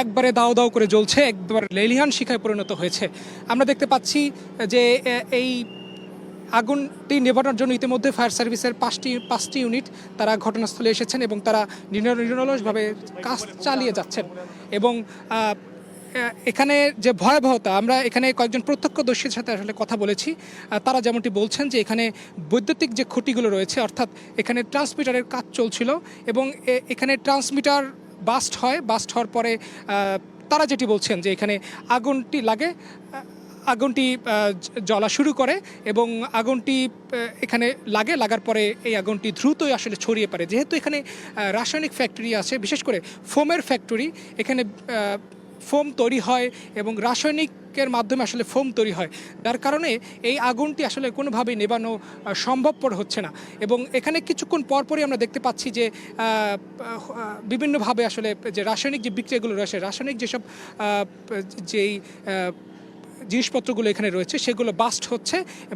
একবারে দাও দাও করে জ্বলছে, একবার লেলিহান শিখায় পরিণত হয়েছে। আমরা দেখতে পাচ্ছি যে এই আগুনটি নেভানোর জন্য ইতিমধ্যে ফায়ার সার্ভিসের পাঁচটি ইউনিট তারা ঘটনাস্থলে এসেছেন এবং তারা নিরলসভাবে কাজ চালিয়ে যাচ্ছেন। এবং এখানে যে ভয়াবহতা, আমরা এখানে কয়েকজন প্রত্যক্ষদর্শীর সাথে আসলে কথা বলেছি। তারা যেমনটি বলছেন যে এখানে বৈদ্যুতিক যে খুঁটিগুলো রয়েছে, অর্থাৎ এখানে ট্রান্সমিটারের কাজ চলছিল এবং এখানে ট্রান্সমিটার বাস্ট হওয়ার পরে তারা যেটি বলছেন যে এখানে আগুনটি লাগে, আগুনটি জ্বলা শুরু করে এবং আগুনটি এখানে লাগার পরে এই আগুনটি দ্রুতই আসলে ছড়িয়ে পড়ে। যেহেতু এখানে রাসায়নিক ফ্যাক্টরি আছে, বিশেষ করে ফোমের ফ্যাক্টরি, এখানে ফোম তৈরি হয় এবং রাসায়নিকের মাধ্যমে আসলে ফোম তৈরি হয়, যার কারণে এই আগুনটি আসলে কোনোভাবেই নেভানো সম্ভবপর হচ্ছে না। এবং এখানে কিছুক্ষণ পরপরই আমরা দেখতে পাচ্ছি যে বিভিন্নভাবে আসলে যে রাসায়নিক যে বিক্রিয়াগুলো রয়েছে, রাসায়নিক যেসব যেই জিনিসপত্রগুলো এখানে রয়েছে সেগুলো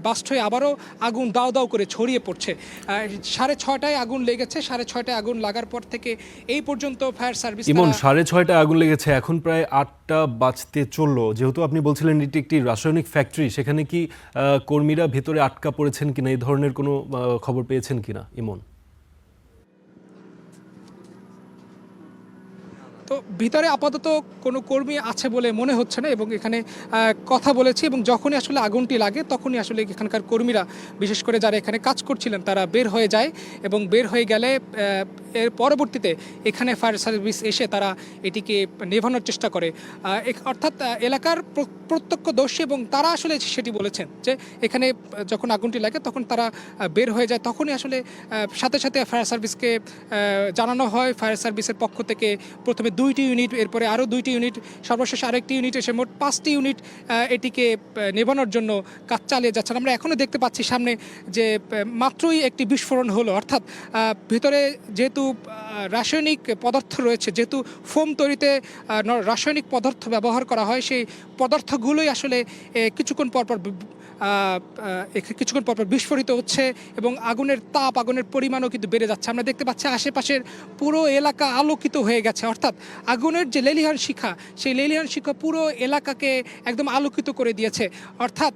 বাস্ট হয়ে আবারও আগুন দাও দাও করে ছড়িয়ে পড়ছে। 6:30টায় আগুন লেগেছে, 6:30টায় আগুন লাগার পর থেকে এই পর্যন্ত ফায়ার সার্ভিস ইমন 6:30টায় আগুন লেগেছে, এখন প্রায় 8টা বাজতে চললো। যেহেতু আপনি বলছিলেন এটি একটি রাসায়নিক ফ্যাক্টরি, সেখানে কি কর্মীরা ভেতরে আটকা পড়েছেন কিনা, এই ধরনের কোনো খবর পেয়েছেন কিনা ইমন? তো ভিতরে আপাতত কোনো কর্মী আছে বলে মনে হচ্ছে না এবং এখানে কথা বলেছি এবং যখনই আসলে আগুনটি লাগে তখনই আসলে এখানকার কর্মীরা, বিশেষ করে যারা এখানে কাজ করছিলেন, তারা বের হয়ে যায় এবং বের হয়ে গেলে এর পরবর্তীতে এখানে ফায়ার সার্ভিস এসে তারা এটিকে নেভানোর চেষ্টা করে। অর্থাৎ এলাকার প্রত্যক্ষদর্শী এবং তারা আসলে সেটি বলেছেন যে এখানে যখন আগুনটি লাগে তখন তারা বের হয়ে যায়, তখনই আসলে সাথে সাথে ফায়ার সার্ভিসকে জানানো হয়। ফায়ার সার্ভিসের পক্ষ থেকে প্রথমে 2টি ইউনিট, এরপরে আরও 2টি ইউনিট, সর্বশেষ আরেকটি ইউনিট এসে মোট 5টি ইউনিট এটিকে নেভানোর জন্য কাজ চালিয়ে যাচ্ছেন। আমরা এখনও দেখতে পাচ্ছি সামনে যে মাত্রই একটি বিস্ফোরণ হলো, অর্থাৎ ভিতরে যেহেতু রাসায়নিক পদার্থ রয়েছে, যেহেতু ফোম তৈরিতে রাসায়নিক পদার্থ ব্যবহার করা হয়, সেই পদার্থগুলোই আসলে কিছুক্ষণ পরপর বিস্ফোরিত হচ্ছে এবং আগুনের তাপ, আগুনের পরিমাণও কিন্তু বেড়ে যাচ্ছে। আমরা দেখতে পাচ্ছি আশেপাশের পুরো এলাকা আলোকিত হয়ে গেছে, অর্থাৎ আগুনের যে লেলিহান শিখা, সেই লেলিহান শিখা পুরো এলাকাকে একদম আলোকিত করে দিয়েছে। অর্থাৎ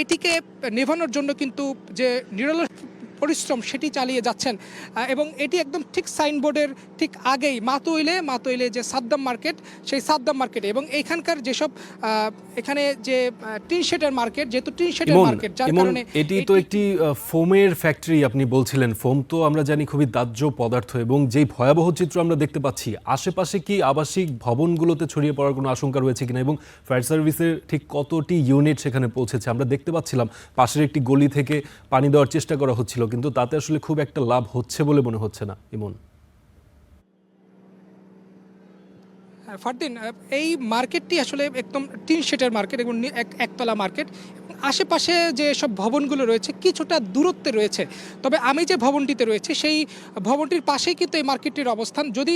এটিকে নেভানোর জন্য কিন্তু যে নিরলস পরিশ্রম সেটি চালিয়ে যাচ্ছেন এবং এটি একদম ঠিক সাইনবোর্ডের ঠিক আগেই মাতোইলে যে সাদ্দাম মার্কেট, সেই সাদ্দাম মার্কেটে এবং এইখানকার যেসব এখানে যে টিন শেডের মার্কেট, যেহেতু টিন শেডের মার্কেট, যার কারণে এটি তো একটি ফোমের ফ্যাক্টরি। আপনি বলছিলেন ফোম তো আমরা জানি খুবই দাহ্য পদার্থ, এবং যেই ভয়াবহ চিত্র আমরা দেখতে পাচ্ছি, আশেপাশে কি আবাসিক ভবনগুলোতে ছড়িয়ে পড়ার কোনো আশঙ্কা রয়েছে কিনা এবং ফায়ার সার্ভিসের ঠিক কতটি ইউনিট সেখানে পৌঁছেছে? আমরা দেখতে পাচ্ছিলাম পাশের একটি গলি থেকে পানি দেওয়ার চেষ্টা করা হচ্ছিল, কিন্তু তাতে আসলে খুব একটা লাভ হচ্ছে বলে মনে হচ্ছে না। ইমন, ফারদিন, এই মার্কেটটি আসলে একদম টিন শেডের মার্কেট এবং একতলা মার্কেট। আশেপাশে যে সব ভবনগুলো রয়েছে কিছুটা দূরত্বে রয়েছে, তবে আমি যে ভবনটিতে রয়েছে সেই ভবনটির পাশেই কিন্তু এই মার্কেটটির অবস্থান। যদি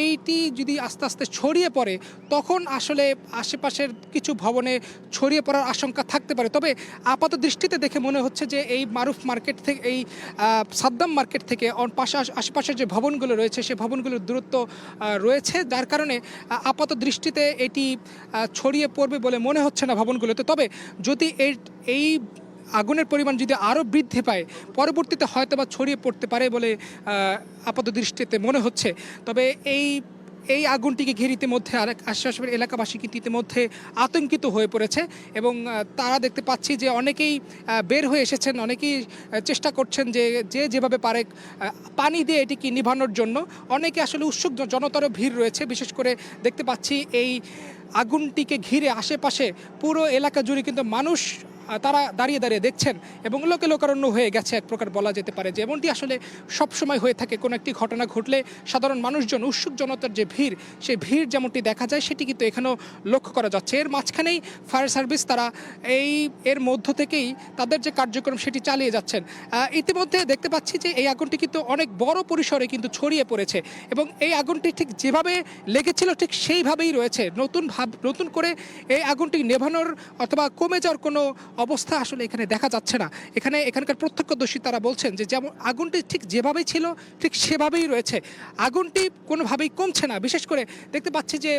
এইটি যদি আস্তে আস্তে ছড়িয়ে পড়ে তখন আসলে আশেপাশের কিছু ভবনে ছড়িয়ে পড়ার আশঙ্কা থাকতে পারে। তবে আপাত দৃষ্টিতে দেখে মনে হচ্ছে যে এই মারুফ মার্কেট থেকে, এই সাদ্দাম মার্কেট থেকে আশেপাশের যে ভবনগুলো রয়েছে সেই ভবনগুলোর দূরত্ব রয়েছে, যার কারণে আপাত দৃষ্টিতে এটি ছড়িয়ে পড়বে বলে মনে হচ্ছে না ভবনগুলোতে। তবে যদি এই আগুনের পরিমাণ যদি আরও বৃদ্ধি পায় পরবর্তীতে হয়তো বা ছড়িয়ে পড়তে পারে বলে আপাত দৃষ্টিতে মনে হচ্ছে। তবে এই আগুনটিকে ঘিরে ইতিমধ্যে আশেপাশের এলাকাবাসী কিন্তু ইতিমধ্যে আতঙ্কিত হয়ে পড়েছে এবং তারা দেখতে পাচ্ছি যে অনেকেই বের হয়ে এসেছেন, অনেকেই চেষ্টা করছেন যে যেভাবে পারে পানি দিয়ে এটিকে নিভানোর জন্য। অনেকে আসলে উৎসুক, জনতারও ভিড় রয়েছে। বিশেষ করে দেখতে পাচ্ছি এই আগুনটিকে ঘিরে আশেপাশে পুরো এলাকা জুড়ে কিন্তু মানুষ তারা দাঁড়িয়ে দাঁড়িয়ে দেখছেন এবং লোকারণ্য হয়ে গেছে এক প্রকার বলা যেতে পারে। যেমনটি আসলে সবসময় হয়ে থাকে, কোনো একটি ঘটনা ঘটলে সাধারণ মানুষজন, উৎসুক জনতার যে ভিড়, সেই ভিড় যেমনটি দেখা যায় সেটি কিন্তু এখানেও লক্ষ্য করা যাচ্ছে। এর মাঝখানেই ফায়ার সার্ভিস তারা এর মধ্য থেকেই তাদের যে কার্যক্রম সেটি চালিয়ে যাচ্ছেন। ইতিমধ্যে দেখতে পাচ্ছি যে এই আগুনটি কিন্তু অনেক বড় পরিসরে কিন্তু ছড়িয়ে পড়েছে এবং এই আগুনটি ঠিক যেভাবে লেগেছিল ঠিক সেইভাবেই রয়েছে। নতুন করে এই আগুনটি নেভানোর অথবা কমে যাওয়ার কোনো অবস্থা আসলে এখানে দেখা যাচ্ছে না। এখানকার প্রত্যক্ষদর্শী তারা বলছেন যে যেমন আগুনটি ঠিক যেভাবেই ছিল ঠিক সেভাবেই রয়েছে, আগুনটি কোনোভাবেই কমছে না। বিশেষ করে দেখতে পাচ্ছি যে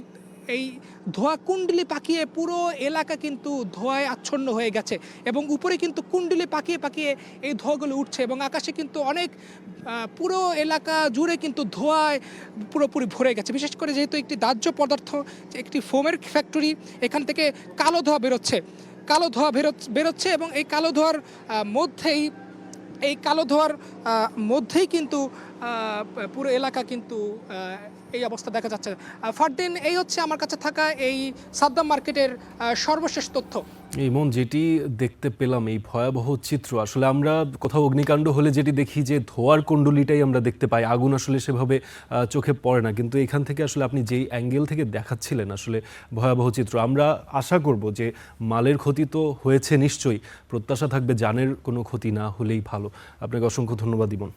এই ধোঁয়া কুণ্ডলি পাকিয়ে পুরো এলাকা কিন্তু ধোঁয়ায় আচ্ছন্ন হয়ে গেছে এবং উপরে কিন্তু কুণ্ডলি পাকিয়ে পাকিয়ে এই ধোঁয়াগুলো উঠছে এবং আকাশে কিন্তু অনেক পুরো এলাকা জুড়ে কিন্তু ধোঁয়ায় পুরোপুরি ভরে গেছে। বিশেষ করে যেহেতু একটি দাহ্য পদার্থ, একটি ফোমের ফ্যাক্টরি, এখান থেকে কালো ধোঁয়া বেরোচ্ছে, কালো ধোঁয়া বেরোচ্ছে এবং এই কালো ধোঁয়ার মধ্যেই এই কালো ধোঁয়ার মধ্যেই কিন্তু পুরো এলাকা কিন্তু এই অবস্থা দেখা যাচ্ছে। ফারদিন, এই হচ্ছে আমার কাছে থাকা এই সাদ্দাম মার্কেটের সর্বশেষ তথ্য। ইমন, যেটি দেখতে পেলাম এই ভয়াবহ চিত্র, আসলে আমরা কোথাও অগ্নিকাণ্ড হলে যেটি দেখি যে ধোঁয়ার কুণ্ডলিটাই আমরা দেখতে পাই, আগুন আসলে সেভাবে চোখে পড়ে না, কিন্তু এখান থেকে আসলে আপনি যেই অ্যাঙ্গেল থেকে দেখাচ্ছিলেন আসলে ভয়াবহ চিত্র। আমরা আশা করব যে মালের ক্ষতি তো হয়েছে নিশ্চয়ই, প্রত্যাশা থাকবে জানের কোনো ক্ষতি না হলেই ভালো। আপনাকে অসংখ্য ধন্যবাদ ইমন।